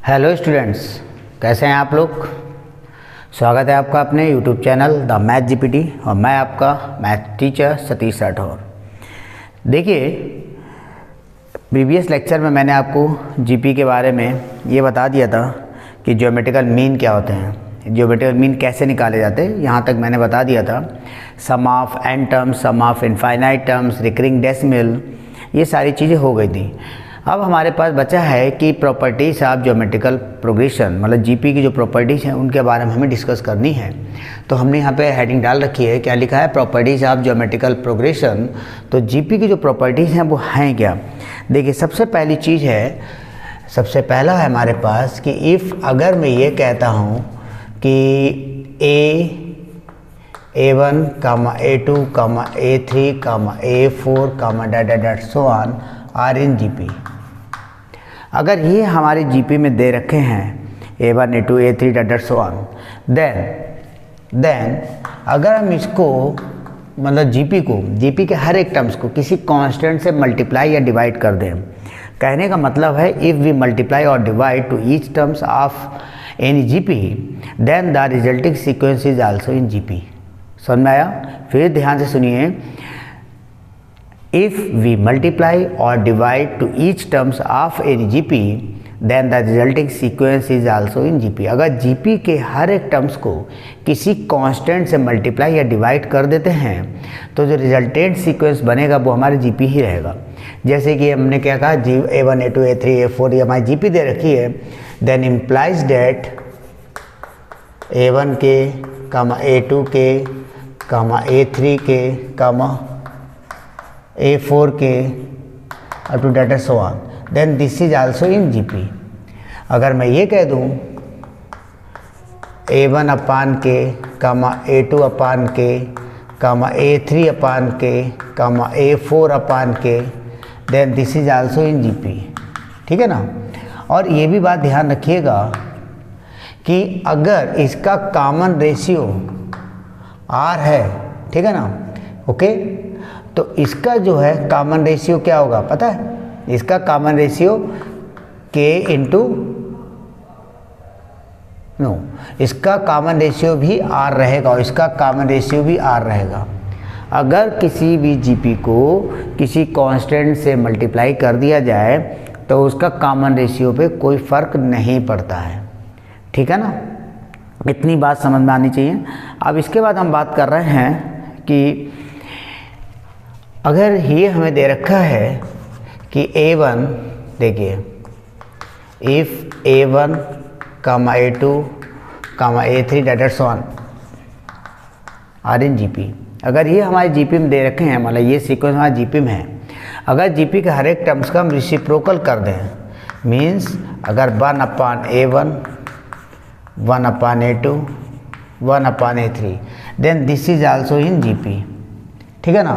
Hello students, कैसे हैं आप लोग। स्वागत है आपका अपने YouTube channel the math GPT और मैं आपका मैथ टीचर सतीश राठौर। देखिए, प्रीवियस लेक्चर में मैंने आपको जीपी के बारे में ये बता दिया था कि ज्योमेट्रिकल मीन क्या होते हैं, ज्योमेट्रिकल मीन कैसे निकाले जाते हैं। यहाँ तक मैंने बता दिया था sum of n terms, sum of infinite terms, recurring decimal, ये सारी चीज़ें हो गई थी। अब हमारे पास बचा है कि प्रॉपर्टीज़ ऑफ ज्योमेट्रिकल प्रोग्रेशन, मतलब जीपी की जो प्रॉपर्टीज़ हैं उनके बारे में हमें डिस्कस करनी है। तो हमने यहाँ पे हेडिंग डाल रखी है, क्या लिखा है, प्रॉपर्टीज़ ऑफ ज्योमेट्रिकल प्रोग्रेशन। तो जीपी की जो प्रॉपर्टीज़ हैं वो हैं क्या। देखिए, सबसे पहली चीज़ है, सबसे पहला है हमारे पास कि इफ़ अगर मैं ये कहता हूँ कि A1, A2, A3, A4, dot dot dot so on are in GP. अगर ये हमारे जीपी में दे रखे हैं A1, A2, A3 dot dot so on, then अगर हम इसको मतलब जीपी के हर एक टर्म्स को किसी कांस्टेंट से मल्टीप्लाई या डिवाइड कर दें। कहने का मतलब है इफ़ वी मल्टीप्लाई और divide to each terms of any GP then the resulting sequence is also in GP. समझ में आया। फिर ध्यान से सुनिए, इफ़ वी मल्टीप्लाई और divide to each terms of any GP then the resulting sequence is also in GP. अगर GP के हर एक टर्म्स को किसी कांस्टेंट से मल्टीप्लाई या डिवाइड कर देते हैं तो जो रिजल्टेंट सीक्वेंस बनेगा वो हमारे जीपी ही रहेगा। जैसे कि हमने क्या कहा, A1, A2, A3, A4 ये हमारी जीपी दे रखी है, देन इम्प्लाइज डेट A1 के A2 के A3 के A4 के up to date so on, then this is also in GP. अगर मैं ये कह दूं A1 अपान के A2 अपान के A3 अपान के A4 अपान के, then this is also in GP. ठीक है ना। और ये भी बात ध्यान रखिएगा कि अगर इसका कॉमन रेशियो R है, ठीक है ना, ओके, तो इसका जो है कॉमन रेशियो क्या होगा पता है, इसका कॉमन रेशियो K इंटू इसका कॉमन रेशियो भी R रहेगा और इसका कॉमन रेशियो भी R रहेगा। अगर किसी भी जीपी को किसी कांस्टेंट से मल्टीप्लाई कर दिया जाए तो उसका कॉमन रेशियो पे कोई फ़र्क नहीं पड़ता है। ठीक है ना, इतनी बात समझ में आनी चाहिए। अब इसके बाद हम बात कर रहे हैं कि अगर ये हमें दे रखा है कि A1, देखिए if A1, A2, A3 dot dot so on are in GP. अगर ये हमारे जीपी में दे रखे हैं, मतलब ये सीक्वेंस हमारे जीपी में है, अगर जीपी के हर एक टर्म्स का हम रेसिप्रोकल कर दें, मीन्स अगर 1 upon A1, 1 upon A2, 1 upon A3, then this is also in GP. ठीक है ना।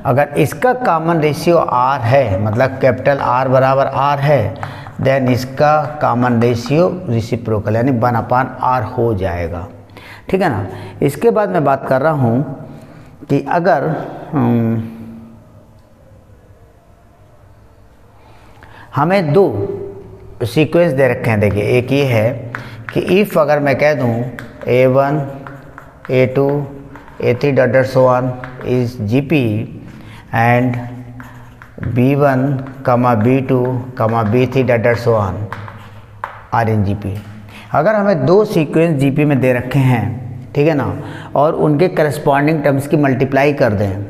अगर इसका कॉमन रेशियो R है, मतलब कैपिटल R बराबर R है, देन इसका कॉमन रेशियो रेसिप्रोकल यानी 1 अपान R हो जाएगा। ठीक है ना। इसके बाद मैं बात कर रहा हूँ कि अगर हमें दो सीक्वेंस दे रखे हैं। देखिए, एक ये है कि इफ़ अगर मैं कह दूँ A1, A2, A3 dot dot so on is GP and B1, B2, B3 dot dot so on are in GP. अगर हमें दो सीक्वेंस जीपी में दे रखे हैं, ठीक है ना, और उनके करस्पॉन्डिंग टर्म्स की मल्टीप्लाई कर दें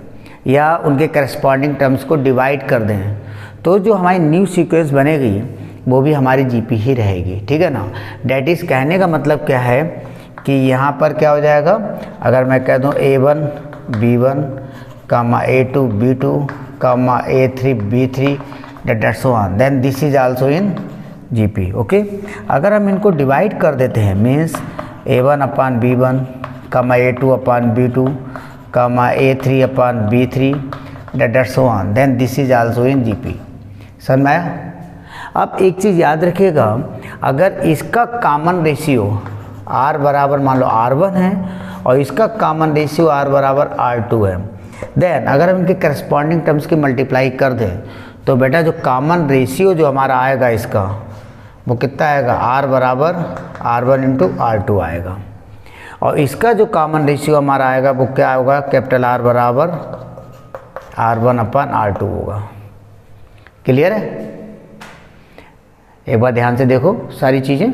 या उनके करस्पॉन्डिंग टर्म्स को डिवाइड कर दें, तो जो हमारी न्यू सीक्वेंस बनेगी वो भी हमारी जीपी ही रहेगी। ठीक है ना। डैट इज़, कहने का मतलब क्या है कि यहाँ पर क्या हो जाएगा, अगर मैं कह दूँ A1, B1, A2, B2, A3, B3 dot so on, then this is also in GP. Okay. अगर हम इनको डिवाइड कर देते हैं, means A1 upon B1, A2 upon B2, A3 upon B3 dot so on, then this is also in GP. समझ में आया। अब एक चीज़ याद रखिएगा, अगर इसका कॉमन रेशियो R बराबर मान लो R1 है और इसका कॉमन रेशियो R बराबर R2 है, देन अगर हम इनके करस्पॉन्डिंग टर्म्स की मल्टीप्लाई कर दें तो बेटा जो कॉमन रेशियो जो हमारा आएगा इसका वो कितना आएगा, R बराबर R1 इंटू R2 आएगा। और इसका जो कॉमन रेशियो हमारा आएगा वो क्या होगा, कैपिटल R बराबर R1 अपन R2 होगा। क्लियर है? एक बार ध्यान से देखो सारी चीज़ें,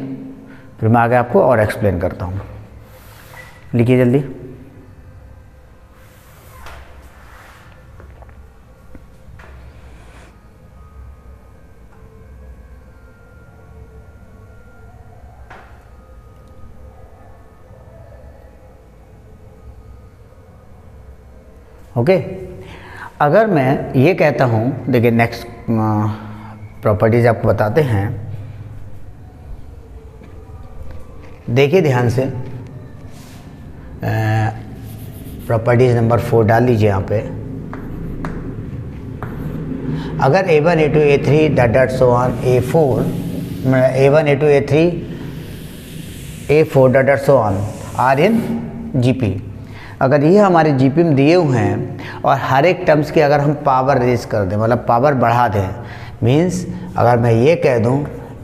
फिर मैं आगे आपको और एक्सप्लेन करता हूँ। लिखिए जल्दी। ओके, अगर मैं ये कहता हूँ, देखिए नेक्स्ट प्रॉपर्टीज आपको बताते हैं, देखिए ध्यान से, प्रॉपर्टीज नंबर 4 डाल लीजिए यहाँ पे। अगर A1 A2 A3 dot so on A4, A1 A2 A3 A4 dot so on are in GP, अगर ये हमारे GP में दिए हुए हैं और हर एक टर्म्स की अगर हम पावर रेज कर दें, मतलब पावर बढ़ा दें, मीन्स अगर मैं ये कह दूं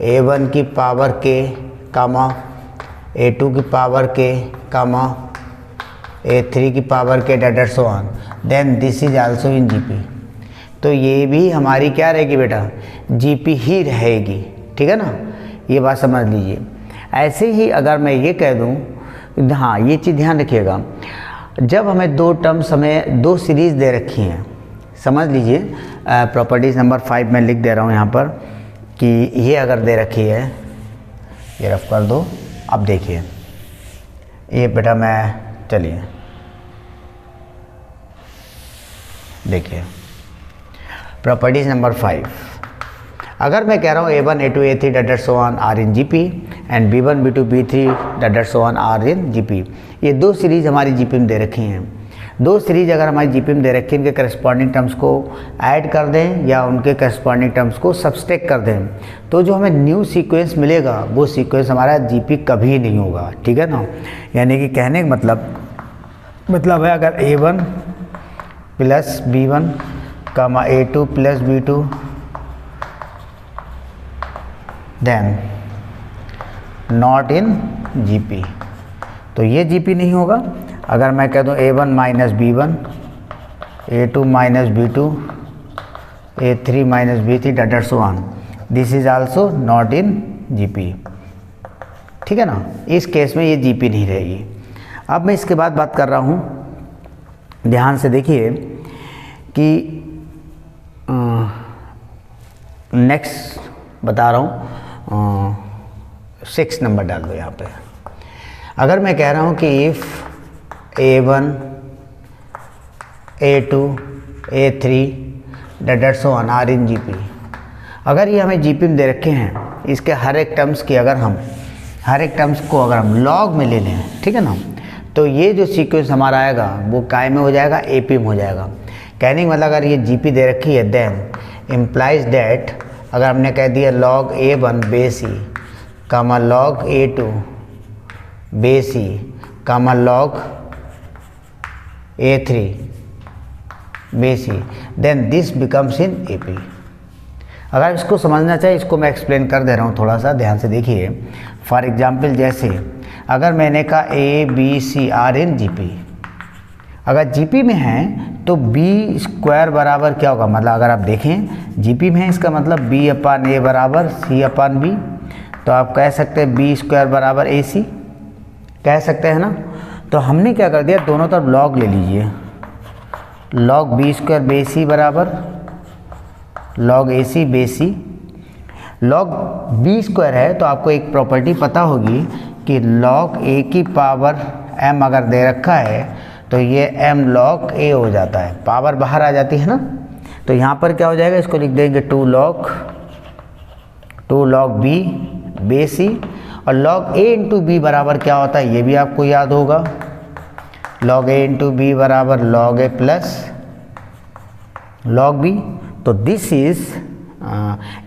A1 की पावर k कामा A2 की पावर k कामा A3 की power k dot so on, then this is also in GP, तो ये भी हमारी क्या रहेगी बेटा, GP ही रहेगी। ठीक है ना, ये बात समझ लीजिए। ऐसे ही अगर मैं ये कह दूं, हाँ ये चीज़ ध्यान रखिएगा, जब हमें दो टर्म्स, हमें दो सीरीज़ दे रखी हैं, समझ लीजिए प्रॉपर्टीज़ नंबर 5 में लिख दे रहा हूँ यहाँ पर कि ये अगर दे रखी है, ये रफ कर दो। अब देखिए ये बेटा, मैं चलिए देखिए प्रॉपर्टीज़ नंबर 5, अगर मैं कह रहा हूँ A1 A2 A3 dot so on are in GP and B1 B2 B3 dot so on are in GP, ये दो सीरीज़ हमारी GP में दे रखी हैं। दो सीरीज अगर हमारी GP में दे रखी है, इनके करस्पॉन्डिंग टर्म्स को ऐड कर दें या उनके करस्पॉन्डिंग टर्म्स को सब्सट्रैक्ट कर दें, तो जो हमें न्यू सीक्वेंस मिलेगा वो सीक्वेंस हमारा GP कभी नहीं होगा। ठीक है ना, यानी कि कहने का मतलब है, अगर A1 plus B1 comma A2 plus B2 then not in GP, तो ये GP नहीं होगा। अगर मैं कह दूं A1 minus B1, A2 minus B2, A3 minus B3 dot so on, this is also not in GP। ठीक है ना, इस केस में ये GP नहीं रहेगी। अब मैं इसके बाद बात कर रहा हूँ, ध्यान से देखिए कि नेक्स्ट बता रहा हूँ, 6 नंबर डाल दो यहाँ पे। अगर मैं कह रहा हूँ कि if A1 A2 A3 dot so on are in GP, अगर ये हमें GP में दे रखे हैं, इसके हर एक टर्म्स की अगर हम हर एक टर्म्स को अगर हम लॉग में ले लें, ठीक है ना, तो ये जो सीक्वेंस हमारा आएगा वो काय में हो जाएगा, AP में हो जाएगा। कहने का मतलब अगर ये GP दे रखी है, देन इम्प्लाइज डैट, अगर हमने कह दिया log A1 बेसी कामा log A2 बेसी कामा log A3 बेसी, then this becomes in AP। अगर इसको समझना चाहिए, इसको मैं एक्सप्लेन कर दे रहा हूँ, थोड़ा सा ध्यान से देखिए। फॉर एग्जांपल जैसे अगर मैंने कहा A B C are in GP, अगर GP में है तो B स्क्वायर बराबर क्या होगा, मतलब अगर आप देखें GP में है, इसका मतलब B अपान A बराबर C अपान B, तो आप कह सकते हैं B स्क्वायर बराबर AC, कह सकते हैं ना। तो हमने क्या कर दिया, दोनों तरफ लॉग ले लीजिए, लॉग B स्क्वायर बेसी बराबर लॉग AC बेसी, लॉग B स्क्वायर है तो आपको एक प्रॉपर्टी पता होगी कि लॉग A की पावर m अगर दे रखा है तो ये m log A हो जाता है, पावर बाहर आ जाती है ना। तो यहाँ पर क्या हो जाएगा, इसको लिख देंगे 2 log B बेसी, और log A इंटू B बराबर क्या होता है ये भी आपको याद होगा, log A इंटू B बराबर log A plus log B। तो दिस इज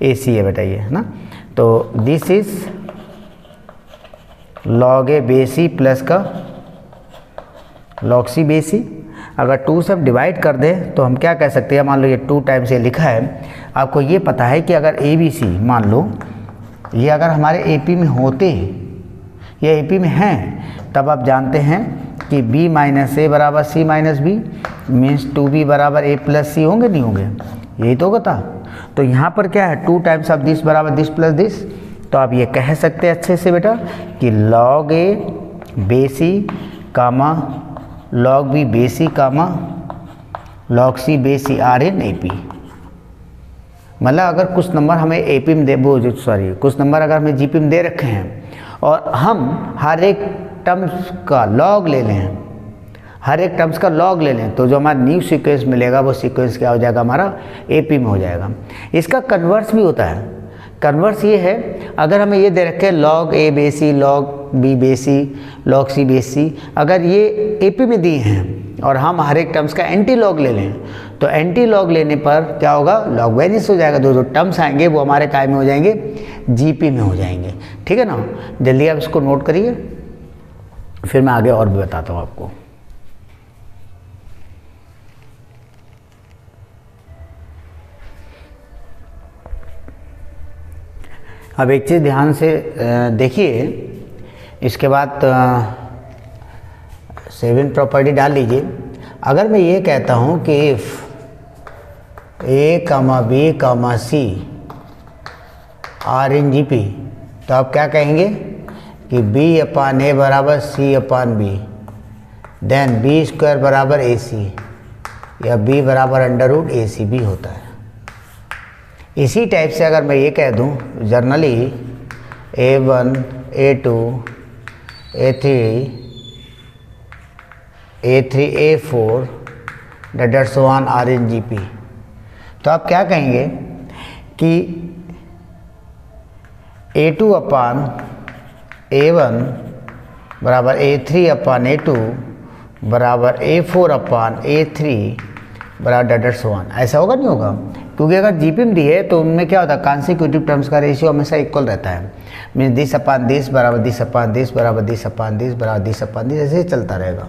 AC है बेटा ये, है ना, तो दिस इज log A बेसी प्लस का log C बेसी। अगर 2 से डिवाइड कर दें तो हम क्या कह सकते हैं, मान लो ये 2 टाइम्स ये लिखा है, आपको ये पता है कि अगर ABC मान लो ये अगर हमारे AP में होते, ये AP में हैं, तब आप जानते हैं कि B माइनस ए बराबर C minus B means 2B बराबर A प्लस C होंगे, नहीं होंगे? यही तो होता। तो यहाँ पर क्या है, 2 टाइम्स ऑफ दिस बराबर दिस प्लस दिस। तो आप ये कह सकते हैं अच्छे से बेटा कि log A बेसी कामा log B बेसी कामा log C बेसी आर इन AP। मतलब अगर कुछ नंबर हमें AP में कुछ नंबर अगर हमें GP में दे रखे हैं और हम हर एक टर्म्स का लॉग ले लें, तो जो हमारा न्यू सीक्वेंस मिलेगा वो सीक्वेंस क्या हो जाएगा, हमारा AP में हो जाएगा। इसका कन्वर्स भी होता है। कन्वर्स ये है, अगर हमें ये दे रखे हैं log A बेसी, log B बेसी, log C बेसी, अगर ये AP में दिए हैं और हम हर एक टर्म्स का एंटी लॉग ले लें, तो एंटी लॉग लेने पर क्या होगा, लॉग वेरिएंस हो जाएगा। जो टर्म्स आएंगे वो हमारे काय में हो जाएंगे, GP में हो जाएंगे। ठीक है ना? जल्दी आप इसको नोट करिए, फिर मैं आगे और भी बताता हूँ आपको। अब एक चीज़ ध्यान से देखिए, इसके बाद 7 प्रॉपर्टी डाल लीजिए। अगर मैं ये कहता हूँ कि if A, B, C are in GP, तो आप क्या कहेंगे कि B अपान A बराबर C upon B, then B square बराबर AC या B बराबर अंडर रूट AC भी होता है। इसी टाइप से अगर मैं ये कह दूँ generally A1, A2, A3, A4 डेट so on are in GP, तो आप क्या कहेंगे कि A2 अपान A1 बराबर A3 अपान A2 बराबर A4 अपान A3 बराबर डेट सो ऑन। ऐसा होगा, नहीं होगा? क्योंकि अगर GP में दी है तो उनमें क्या होता है, कॉन्सिक्यूटिव टर्म्स का रेशियो हमेशा इक्वल रहता है। मीन्स दिस अपान दिस बराबर दिस अपान दिस बराबर दिस अपान दिस बराबर दिस अपान दिस, ऐसे ही चलता रहेगा।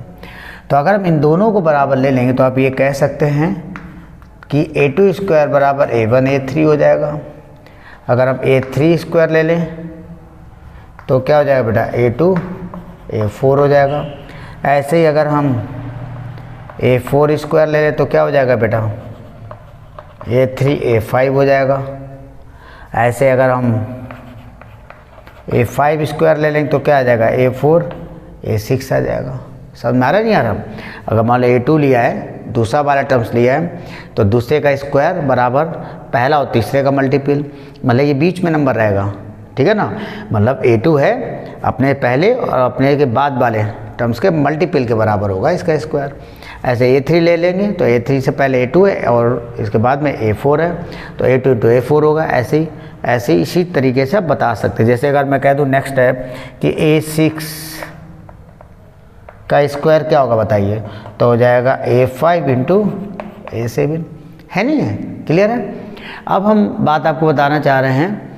तो अगर हम इन दोनों को बराबर ले लेंगे तो आप ये कह सकते हैं कि A2 स्क्वायर बराबर A1 A3 हो जाएगा। अगर हम A3 स्क्वायर ले लें तो क्या हो जाएगा बेटा, A2 A4 हो जाएगा। ऐसे ही अगर हम A4 स्क्वायर ले लें तो क्या हो जाएगा बेटा, A3 A5 हो जाएगा। ऐसे अगर हम A5 स्क्वायर ले लेंगे तो क्या आ जाएगा, A4 A6 आ जाएगा। समझ में आ रहा नहीं आ रहा? अगर मान लो A2 लिया है, दूसरा वाला टर्म्स लिया है, तो दूसरे का स्क्वायर बराबर पहला और तीसरे का मल्टीपल, मतलब ये बीच में नंबर रहेगा। ठीक है ना? मतलब A2 है अपने पहले और अपने के बाद वाले टर्म्स के मल्टीपल के बराबर होगा इसका स्क्वायर। ऐसे A3 ले लेंगे तो A3 से पहले A2 है और इसके बाद में A4 है, तो A2 इंटू A4 होगा। ऐसे ही इसी तरीके से आप बता सकते हैं। जैसे अगर मैं कह दूँ नेक्स्ट है कि A6 का स्क्वायर क्या होगा बताइए, तो हो जाएगा A5 इंटू A7। है नहीं है? क्लियर है? अब हम बात आपको बताना चाह रहे हैं,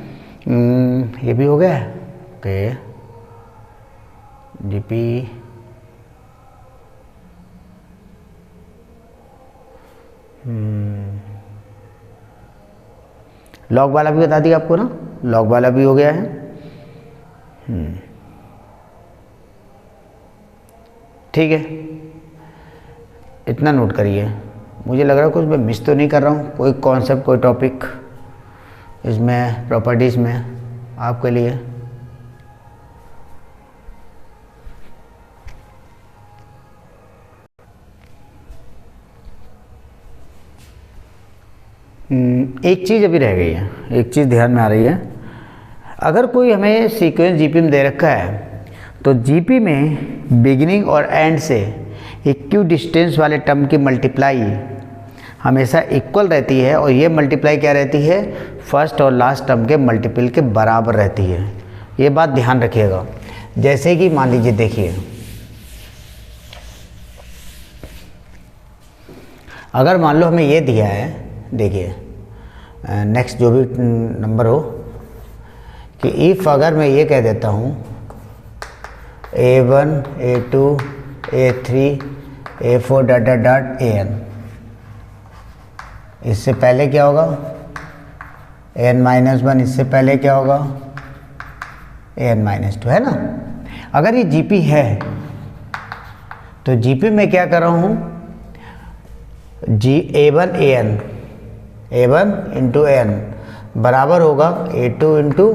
ये भी हो गया कि GP लॉग वाला भी बता दिया आपको ना, लॉग वाला भी हो गया है। ठीक है, इतना नोट करिए। मुझे लग रहा है कुछ मैं मिस तो नहीं कर रहा हूँ, कोई कॉन्सेप्ट, कोई टॉपिक इसमें प्रॉपर्टीज़ में आपके लिए। एक चीज़ अभी रह गई है, एक चीज़ ध्यान में आ रही है। अगर कोई हमें सीक्वेंस GP में दे रखा है तो GP में बिगिनिंग और एंड से इक्वी डिस्टेंस वाले टर्म की मल्टीप्लाई हमेशा इक्वल रहती है, और ये मल्टीप्लाई क्या रहती है, फर्स्ट और लास्ट टर्म के मल्टीपल के बराबर रहती है। ये बात ध्यान रखिएगा। जैसे कि मान लीजिए, देखिए अगर मान लो हमें ये दिया है, देखिए नेक्स्ट जो भी नंबर हो, कि इफ़ अगर मैं ये कह देता हूँ A1 A2 A3 A4 dot dot dot AN, इससे पहले क्या होगा, N-1, इससे पहले क्या होगा an-2 है ना। अगर ये GP है तो GP में क्या कर रहा हूँ, a1 इंटू an बराबर होगा a2 इंटू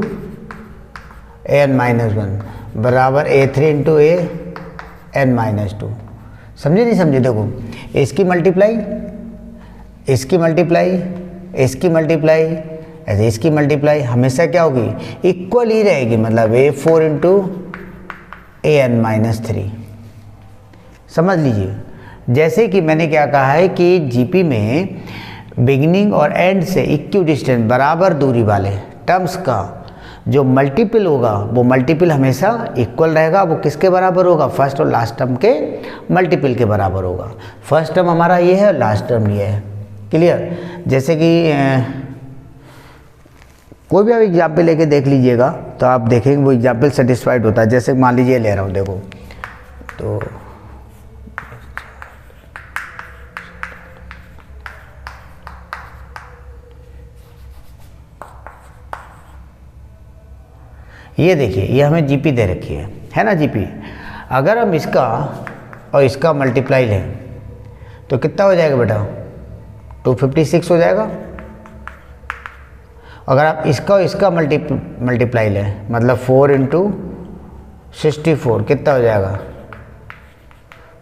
an-1 बराबर a3 इंटू an-2। समझे नहीं समझे? देखो इसकी मल्टीप्लाई, इसकी मल्टीप्लाई, इसकी मल्टीप्लाई, ऐसे इसकी मल्टीप्लाई हमेशा क्या होगी, इक्वल ही रहेगी, मतलब a4 इंटू an-3। समझ लीजिए, जैसे कि मैंने क्या कहा है कि GP में बिगिनिंग और एंड से इक्विडिस्टेंट बराबर दूरी वाले टर्म्स का जो मल्टीपल होगा वो मल्टीपल हमेशा इक्वल रहेगा। वो किसके बराबर होगा, फर्स्ट और लास्ट टर्म के मल्टीपल के बराबर होगा। फर्स्ट टर्म हमारा ये है और लास्ट टर्म ये है। क्लियर? जैसे कि कोई भी आप एग्जाम्पल लेके देख लीजिएगा तो आप देखेंगे वो एग्जाम्पल सेटिस्फाइड होता है। जैसे मान लीजिए ले रहा हूँ, देखो तो ये देखिए, ये हमें GP दे रखी है ना GP। अगर हम इसका और इसका मल्टीप्लाई लें तो कितना हो जाएगा बेटा, 256 हो जाएगा। अगर आप इसका और इसका मल्टीप्लाई लें मतलब 4 इंटू 64 कितना हो जाएगा,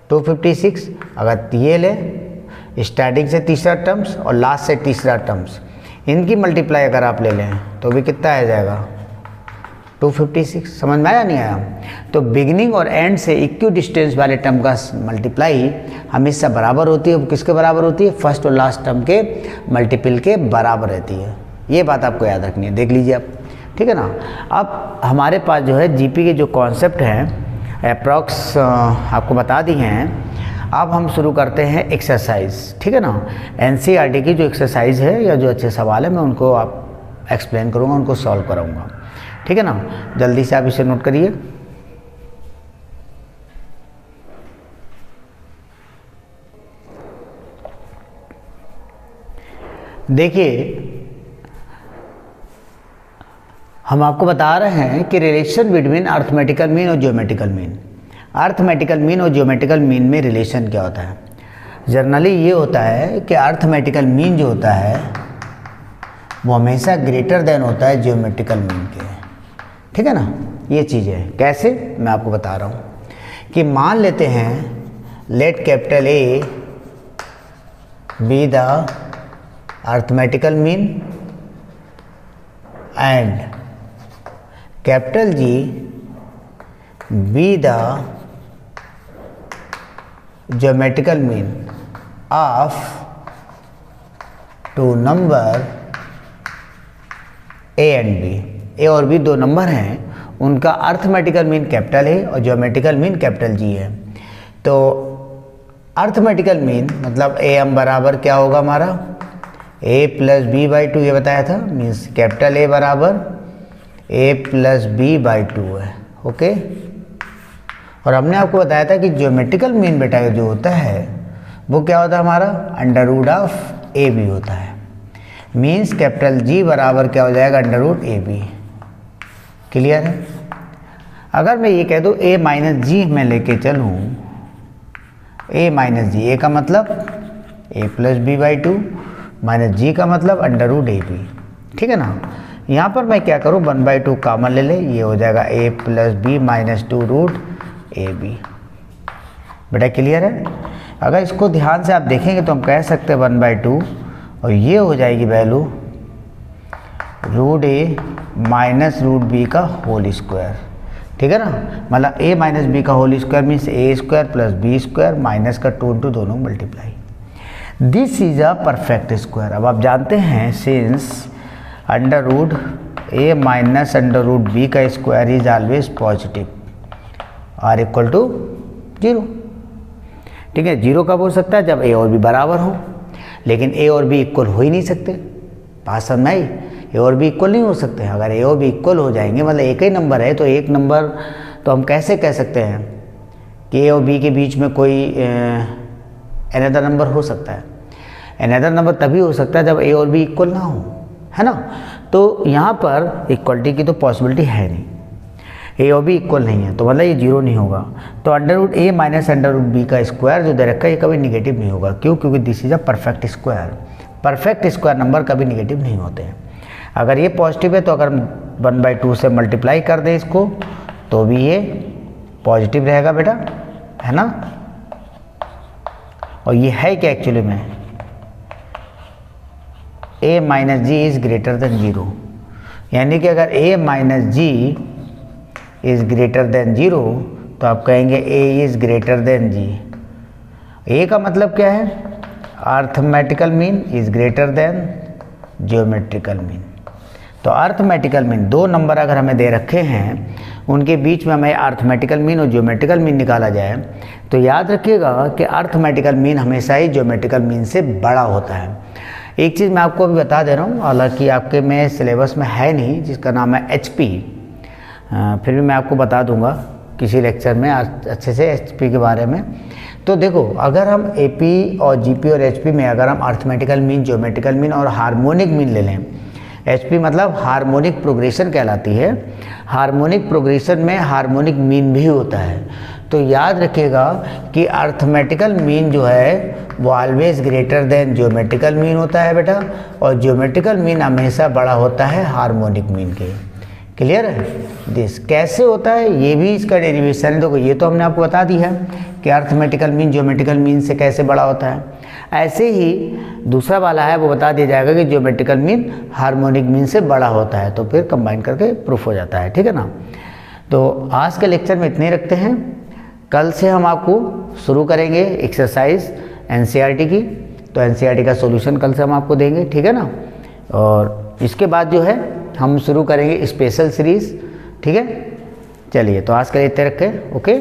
256। अगर ये लें स्टार्टिंग से तीसरा टर्म्स और लास्ट से तीसरा टर्म्स, इनकी मल्टीप्लाई अगर आप ले लें तो भी कितना आ जाएगा, 256। समझ में आया नहीं आया? तो बिगिनिंग और एंड से इक्वी डिस्टेंस वाले टर्म का मल्टीप्लाई हमेशा बराबर होती है। वो किसके बराबर होती है, फर्स्ट और लास्ट टर्म के मल्टीपल के बराबर रहती है। ये बात आपको याद रखनी है, देख लीजिए आप, ठीक है ना। अब हमारे पास जो है GP के जो कॉन्सेप्ट हैं अप्रॉक्स आपको बता दी हैं। अब हम शुरू करते हैं एक्सरसाइज, ठीक है ना। NCERT की जो एक्सरसाइज है या जो अच्छे सवाल है मैं उनको आप एक्सप्लेन करूँगा, उनको सॉल्व कराऊँगा, ठीक है ना। जल्दी से आप इसे नोट करिए। देखिए हम आपको बता रहे हैं कि रिलेशन बिटवीन अर्थमेटिकल मीन और ज्योमेट्रिकल मीन। अर्थमेटिकल मीन और ज्योमेट्रिकल मीन में रिलेशन क्या होता है? जनरली ये होता है कि अर्थमेटिकल मीन जो होता है वो हमेशा ग्रेटर देन होता है ज्योमेट्रिकल मीन के, ठीक है ना। ये चीज़ है, कैसे मैं आपको बता रहा हूँ कि मान लेते हैं let capital A be the arithmetical mean and capital G be the geometrical mean of two number A and B। A और B दो नंबर हैं, उनका अर्थमेटिकल मीन कैपिटल A और ज्योमेट्रिकल मीन कैपिटल G है। तो अर्थमेटिकल मीन मतलब AM बराबर क्या होगा हमारा, A प्लस B बाई 2, ये बताया था। मीन्स कैपिटल A बराबर A प्लस B बाई 2 है, ओके। और हमने आपको बताया था कि ज्योमेट्रिकल मीन बेटा जो होता है वो क्या होता है हमारा, अंडर रूट ऑफ AB होता है। मीन्स कैपिटल G बराबर क्या हो जाएगा, अंडर रूट AB। क्लियर है? अगर मैं ये कह दूँ A माइनस G में लेके चलूँ, A माइनस G, A का मतलब A plus B by 2 minus G का मतलब अंडर रूट AB, ठीक है ना। यहाँ पर मैं क्या करूँ, 1/2 कॉमन ले ले, ये हो जाएगा A plus B minus 2 root AB। बेटा क्लियर है? अगर इसको ध्यान से आप देखेंगे तो हम कह सकते हैं 1/2 और ये हो जाएगी value root A minus root B का होल स्क्वायर, ठीक है ना। मतलब A माइनस B का whole square means A square plus B square minus का 2 इंटू दोनों multiply. This is a perfect square. अब आप जानते हैं since under root A minus under root B का square is always positive R equal to 0, ठीक है। 0 कब हो सकता है, जब A और B बराबर हो, लेकिन A और B इक्वल हो ही नहीं सकते। बात समझ में आई? A और B इक्वल नहीं हो सकते। अगर A और B इक्वल हो जाएंगे मतलब एक ही नंबर है तो एक नंबर तो हम कैसे कह सकते हैं कि A और B के बीच में कोई अनदर नंबर हो सकता है। अनदर नंबर तभी हो सकता है जब A और B इक्वल ना हो, है ना। तो यहाँ पर इक्वलिटी की तो पॉसिबिलिटी है नहीं, ए और बी इक्वल नहीं है, तो मतलब ये जीरो नहीं होगा। तो अंडर रूट ए माइनस अंडर रूट बी का स्क्वायर जो दे रखा है ये कभी निगेटिव नहीं होगा। क्यों? क्योंकि this is a perfect square. Perfect square number कभी निगेटिव नहीं होते हैं। अगर ये पॉजिटिव है तो अगर 1/2 से मल्टीप्लाई कर दें इसको तो भी ये पॉजिटिव रहेगा बेटा, है ना। और ये है क्या एक्चुअली में, a minus G is greater than 0, यानी कि अगर a minus G is greater than 0 तो आप कहेंगे a is greater than g। a का मतलब क्या है, arithmetical mean is greater than geometrical mean. तो अर्थमेटिकल मीन, दो नंबर अगर हमें दे रखे हैं उनके बीच में हमें अर्थमेटिकल मीन और ज्योमेट्रिकल मीन निकाला जाए तो याद रखिएगा कि अर्थमेटिकल मीन हमेशा ही ज्योमेट्रिकल मीन से बड़ा होता है। एक चीज़ मैं आपको अभी बता दे रहा हूँ, हालांकि आपके में सिलेबस में है नहीं, जिसका नाम है HP, फिर भी मैं आपको बता दूंगा किसी लेक्चर में अच्छे से HP के बारे में। तो देखो, अगर हम AP और GP और HP में अगर हम अर्थमेटिकल मीन, ज्योमेट्रिकल मीन और हार्मोनिक मीन ले लें, HP मतलब हार्मोनिक प्रोग्रेशन कहलाती है, हार्मोनिक प्रोग्रेशन में हार्मोनिक मीन भी होता है। तो याद रखिएगा कि अर्थमेटिकल मीन जो है वो always greater than geometrical mean होता है बेटा, और ज्योमेट्रिकल मीन हमेशा बड़ा होता है हार्मोनिक मीन के। क्लियर है? दिस कैसे होता है ये भी इसका डेरिवेशन है। देखो, ये तो हमने आपको बता दी है कि अर्थमेटिकल मीन ज्योमेट्रिकल मीन से कैसे बड़ा होता है। ऐसे ही दूसरा वाला है वो बता दिया जाएगा कि ज्योमेट्रिकल मीन हार्मोनिक मीन से बड़ा होता है, तो फिर कंबाइन करके प्रूफ हो जाता है। ठीक है ना। तो आज के लेक्चर में इतने रखते हैं। कल से हम आपको शुरू करेंगे एक्सरसाइज NCERT की, तो NCERT का सॉल्यूशन कल से हम आपको देंगे। ठीक है ना। और इसके बाद जो है हम शुरू करेंगे स्पेशल सीरीज़। ठीक है, चलिए तो आज के लिए इतने रखें। ओके।